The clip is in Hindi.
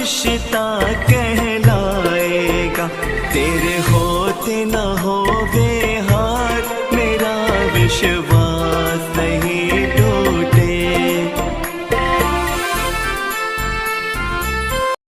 रिश्ता कहलाएगा। तेरे होते न हो बेहार मेरा विश्वास नहीं।